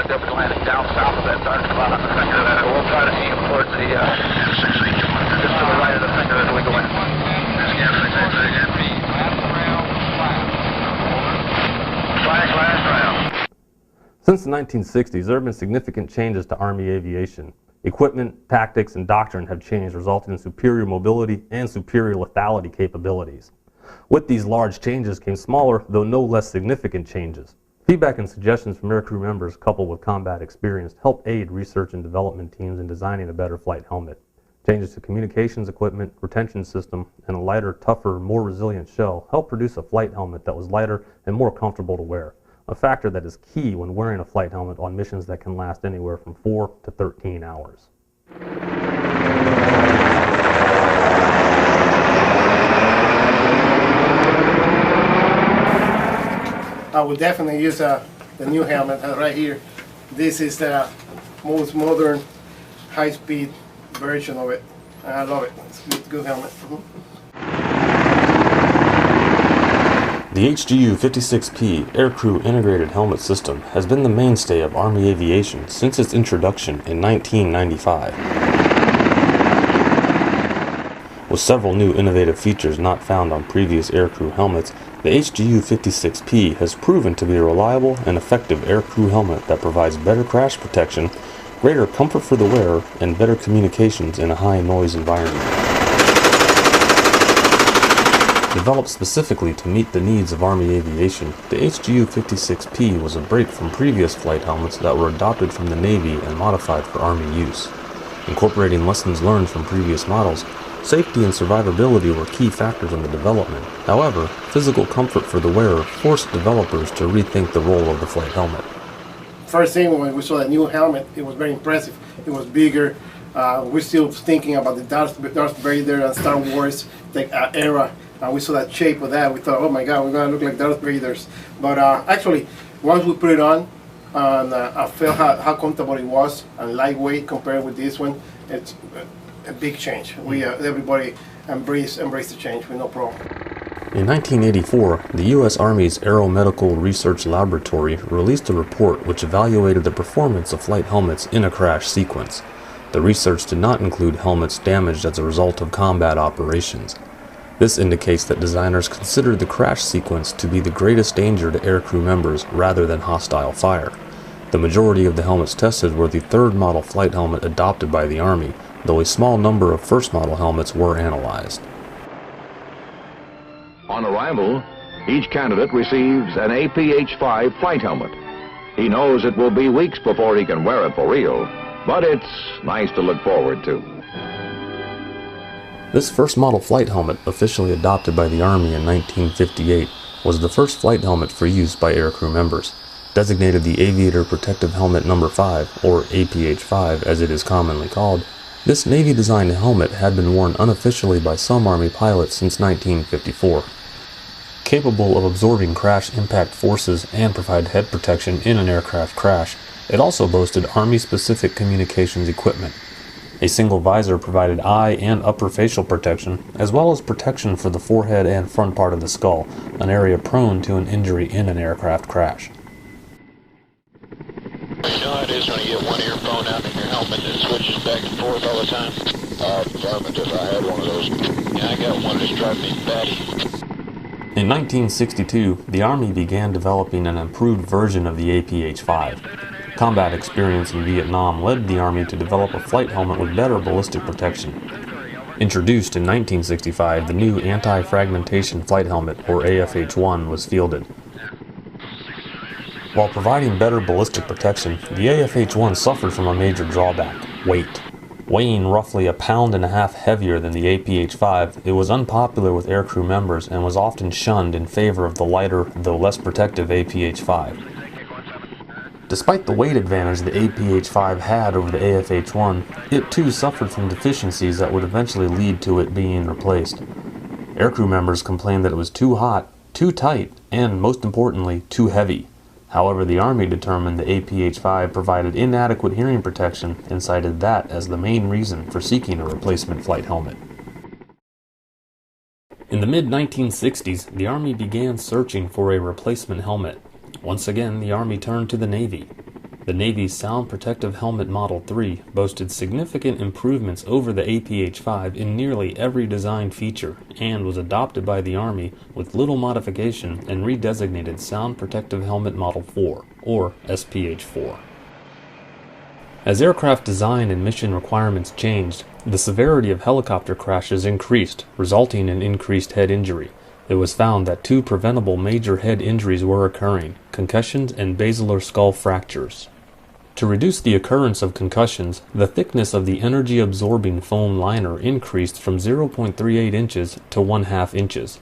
but they'll be landing down south of that, Sergeant. We'll try to aim towards the, just to the right of the finger as we go in. Last round. Since the 1960s, there have been significant changes to Army aviation. Equipment, tactics, and doctrine have changed, resulting in superior mobility and superior lethality capabilities. With these large changes came smaller, though no less significant changes. Feedback and suggestions from aircrew members, coupled with combat experience, help aid research and development teams in designing a better flight helmet. Changes to communications equipment, retention system, and a lighter, tougher, more resilient shell help produce a flight helmet that was lighter and more comfortable to wear, a factor that is key when wearing a flight helmet on missions that can last anywhere from 4 to 13 hours. I would definitely use the new helmet right here. This is the most modern, high-speed version of it. I love it. It's a good helmet. The HGU-56P Aircrew Integrated Helmet System has been the mainstay of Army aviation since its introduction in 1995. With several new innovative features not found on previous aircrew helmets, the HGU-56P has proven to be a reliable and effective aircrew helmet that provides better crash protection, greater comfort for the wearer, and better communications in a high-noise environment. Developed specifically to meet the needs of Army aviation, the HGU-56P was a break from previous flight helmets that were adopted from the Navy and modified for Army use. Incorporating lessons learned from previous models, safety and survivability were key factors in the development. However, physical comfort for the wearer forced developers to rethink the role of the flight helmet. First thing when we saw that new helmet, it was very impressive. It was bigger. We're still thinking about the Darth Vader and Star Wars era. We saw that shape of that. We thought, oh my God, we're going to look like Darth Vaders. But actually, once we put it on, I felt how comfortable it was and lightweight compared with this one. It's a big change. Everybody embraced the change with no problem. In 1984, the U.S. Army's Aeromedical Research Laboratory released a report which evaluated the performance of flight helmets in a crash sequence. The research did not include helmets damaged as a result of combat operations. This indicates that designers considered the crash sequence to be the greatest danger to aircrew members rather than hostile fire. The majority of the helmets tested were the third model flight helmet adopted by the Army, though a small number of first model helmets were analyzed. On arrival, each candidate receives an APH-5 flight helmet. He knows it will be weeks before he can wear it for real, but it's nice to look forward to. This first model flight helmet, officially adopted by the Army in 1958, was the first flight helmet for use by aircrew members. Designated the Aviator Protective Helmet No. 5, or APH-5 as it is commonly called, this Navy-designed helmet had been worn unofficially by some Army pilots since 1954. Capable of absorbing crash impact forces and provide head protection in an aircraft crash, it also boasted Army-specific communications equipment. A single visor provided eye and upper facial protection, as well as protection for the forehead and front part of the skull, an area prone to an injury in an aircraft crash. You know how it is when you get one earphone out in your helmet and it switches back and forth all the time? Affirmative, I had one of those. Yeah, I got one that's driving me batty. In 1962, the Army began developing an improved version of the APH-5. Combat experience in Vietnam led the Army to develop a flight helmet with better ballistic protection. Introduced in 1965, the new anti-fragmentation flight helmet, or AFH-1, was fielded. While providing better ballistic protection, the AFH-1 suffered from a major drawback: weight. Weighing roughly 1.5 pounds heavier than the APH-5, it was unpopular with aircrew members and was often shunned in favor of the lighter, though less protective APH-5. Despite the weight advantage the APH-5 had over the AFH-1, it too suffered from deficiencies that would eventually lead to it being replaced. Aircrew members complained that it was too hot, too tight, and most importantly, too heavy. However, the Army determined the APH-5 provided inadequate hearing protection and cited that as the main reason for seeking a replacement flight helmet. In the mid-1960s, the Army began searching for a replacement helmet. Once again, the Army turned to the Navy. The Navy's Sound Protective Helmet Model 3 boasted significant improvements over the APH-5 in nearly every design feature and was adopted by the Army with little modification and redesignated Sound Protective Helmet Model 4, or SPH-4. As aircraft design and mission requirements changed, the severity of helicopter crashes increased, resulting in increased head injury. It was found that 2 preventable major head injuries were occurring: concussions and basilar skull fractures. To reduce the occurrence of concussions, the thickness of the energy-absorbing foam liner increased from 0.38 inches to 1/2 inches.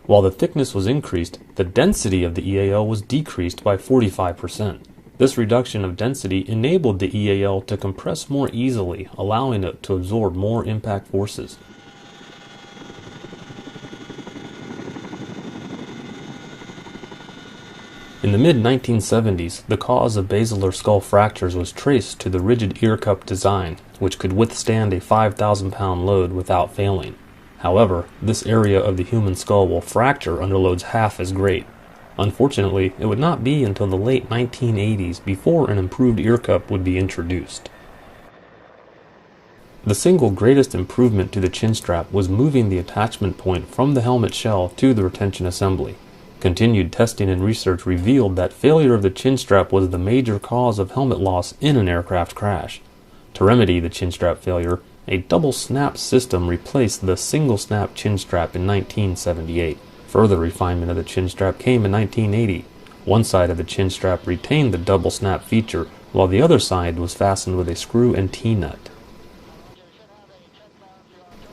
While the thickness was increased, the density of the EAL was decreased by 45%. This reduction of density enabled the EAL to compress more easily, allowing it to absorb more impact forces. In the mid-1970s, the cause of basilar skull fractures was traced to the rigid ear cup design, which could withstand a 5,000-pound load without failing. However, this area of the human skull will fracture under loads half as great. Unfortunately, it would not be until the late 1980s before an improved ear cup would be introduced. The single greatest improvement to the chin strap was moving the attachment point from the helmet shell to the retention assembly. Continued testing and research revealed that failure of the chin strap was the major cause of helmet loss in an aircraft crash. To remedy the chin strap failure, a double snap system replaced the single snap chin strap in 1978. Further refinement of the chin strap came in 1980. One side of the chin strap retained the double snap feature, while the other side was fastened with a screw and T-nut.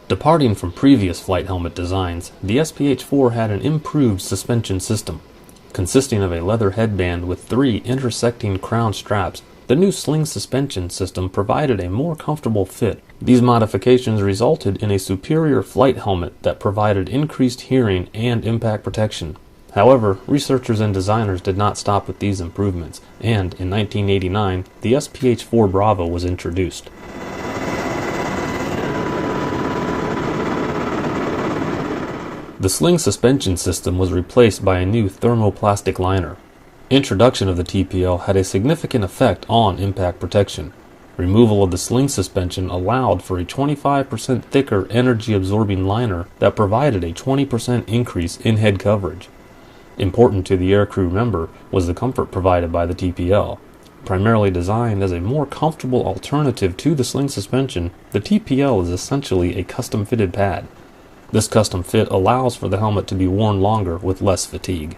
Departing from previous flight helmet designs, the SPH-4 had an improved suspension system. Consisting of a leather headband with 3 intersecting crown straps, the new sling suspension system provided a more comfortable fit. These modifications resulted in a superior flight helmet that provided increased hearing and impact protection. However, researchers and designers did not stop with these improvements, and in 1989, the SPH-4 Bravo was introduced. The sling suspension system was replaced by a new thermoplastic liner. Introduction of the TPL had a significant effect on impact protection. Removal of the sling suspension allowed for a 25% thicker energy-absorbing liner that provided a 20% increase in head coverage. Important to the aircrew member was the comfort provided by the TPL. Primarily designed as a more comfortable alternative to the sling suspension, the TPL is essentially a custom-fitted pad. This custom fit allows for the helmet to be worn longer with less fatigue.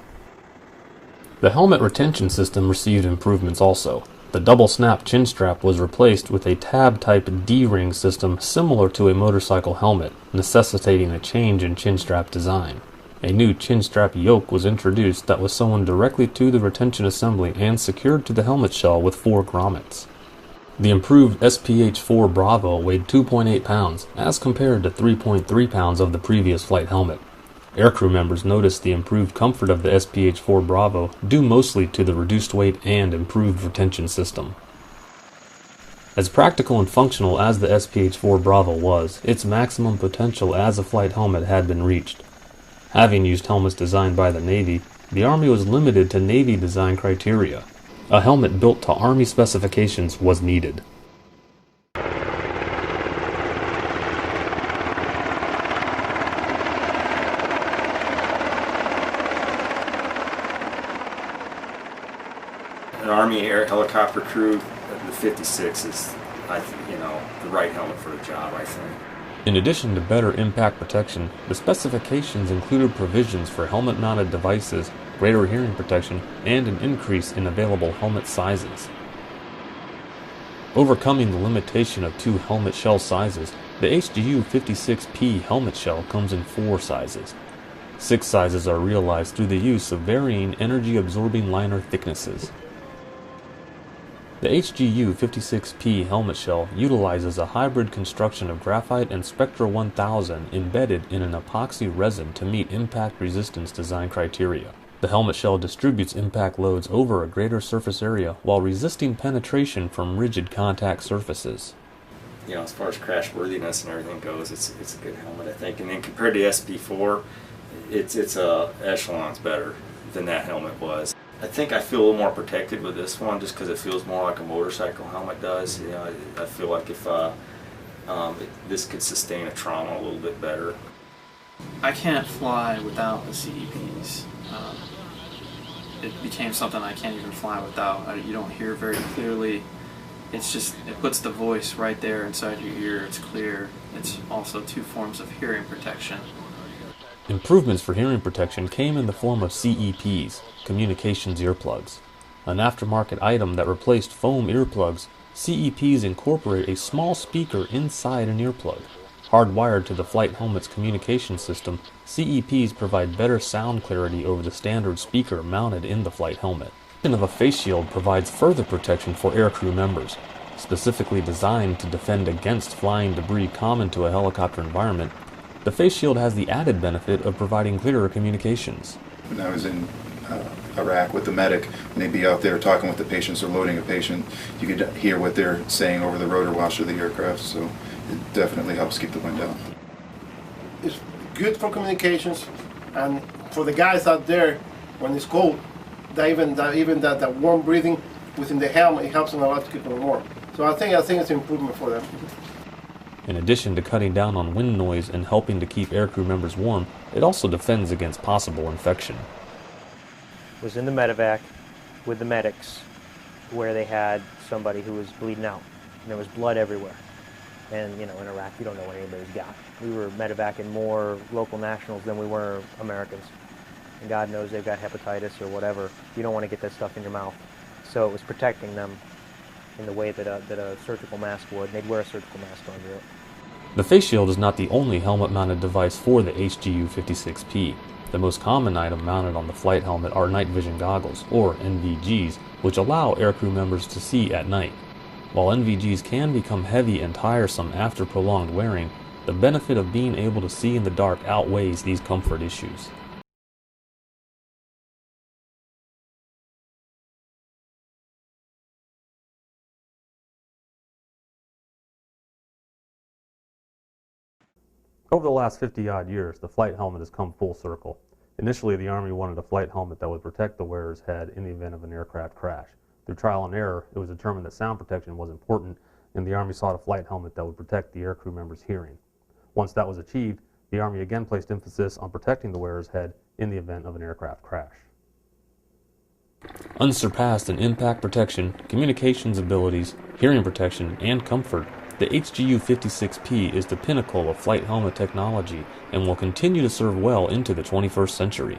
The helmet retention system received improvements also. The double snap chin strap was replaced with a tab-type D-ring system similar to a motorcycle helmet, necessitating a change in chin strap design. A new chin strap yoke was introduced that was sewn directly to the retention assembly and secured to the helmet shell with 4 grommets. The improved SPH-4 Bravo weighed 2.8 pounds, as compared to 3.3 pounds of the previous flight helmet. Aircrew members noticed the improved comfort of the SPH-4 Bravo, due mostly to the reduced weight and improved retention system. As practical and functional as the SPH-4 Bravo was, its maximum potential as a flight helmet had been reached. Having used helmets designed by the Navy, the Army was limited to Navy design criteria. A helmet built to Army specifications was needed. An Army air helicopter crew, the 56 is, the right helmet for the job, I think. In addition to better impact protection, the specifications included provisions for helmet-mounted devices, greater hearing protection, and an increase in available helmet sizes. Overcoming the limitation of 2 helmet shell sizes, the HGU 56P helmet shell comes in 4 sizes. 6 sizes are realized through the use of varying energy-absorbing liner thicknesses. The HGU 56P helmet shell utilizes a hybrid construction of graphite and Spectra 1000 embedded in an epoxy resin to meet impact resistance design criteria. The helmet shell distributes impact loads over a greater surface area while resisting penetration from rigid contact surfaces. As far as crash worthiness and everything goes, it's a good helmet, I think. And then compared to SP4, it's echelons better than that helmet was. I think I feel a little more protected with this one just because it feels more like a motorcycle helmet does. You know, I feel like if this could sustain a trauma a little bit better. I can't fly without the CEPs. It became something I can't even fly without. You don't hear very clearly. It's just, it puts the voice right there inside your ear. It's clear. It's also 2 forms of hearing protection. Improvements for hearing protection came in the form of CEPs, communications earplugs. An aftermarket item that replaced foam earplugs, CEPs incorporate a small speaker inside an earplug. Hardwired to the flight helmet's communication system, CEPs provide better sound clarity over the standard speaker mounted in the flight helmet. The addition of a face shield provides further protection for aircrew members. Specifically designed to defend against flying debris common to a helicopter environment, the face shield has the added benefit of providing clearer communications. When I was in Iraq with the medic, when they'd be out there talking with the patients or loading a patient, you could hear what they're saying over the rotor wash of the aircraft, so it definitely helps keep the wind down. It's good for communications, and for the guys out there, when it's cold, that warm breathing within the helmet, it helps them a lot to keep them warm. So I think it's an improvement for them. In addition to cutting down on wind noise and helping to keep aircrew members warm, it also defends against possible infection. Was in the medevac with the medics where they had somebody who was bleeding out, and there was blood everywhere. And you know, in Iraq, you don't know what anybody's got. We were medevacing more local nationals than we were Americans. And God knows they've got hepatitis or whatever. You don't want to get that stuff in your mouth. So it was protecting them in the way that a surgical mask would. They'd wear a surgical mask under it. The face shield is not the only helmet-mounted device for the HGU-56P. The most common item mounted on the flight helmet are night vision goggles, or NVGs, which allow aircrew members to see at night. While NVGs can become heavy and tiresome after prolonged wearing, the benefit of being able to see in the dark outweighs these comfort issues. Over the last 50-odd years, the flight helmet has come full circle. Initially, the Army wanted a flight helmet that would protect the wearer's head in the event of an aircraft crash. Through trial and error, it was determined that sound protection was important, and the Army sought a flight helmet that would protect the aircrew member's hearing. Once that was achieved, the Army again placed emphasis on protecting the wearer's head in the event of an aircraft crash. Unsurpassed in impact protection, communications abilities, hearing protection, and comfort, the HGU-56P is the pinnacle of flight helmet technology and will continue to serve well into the 21st century.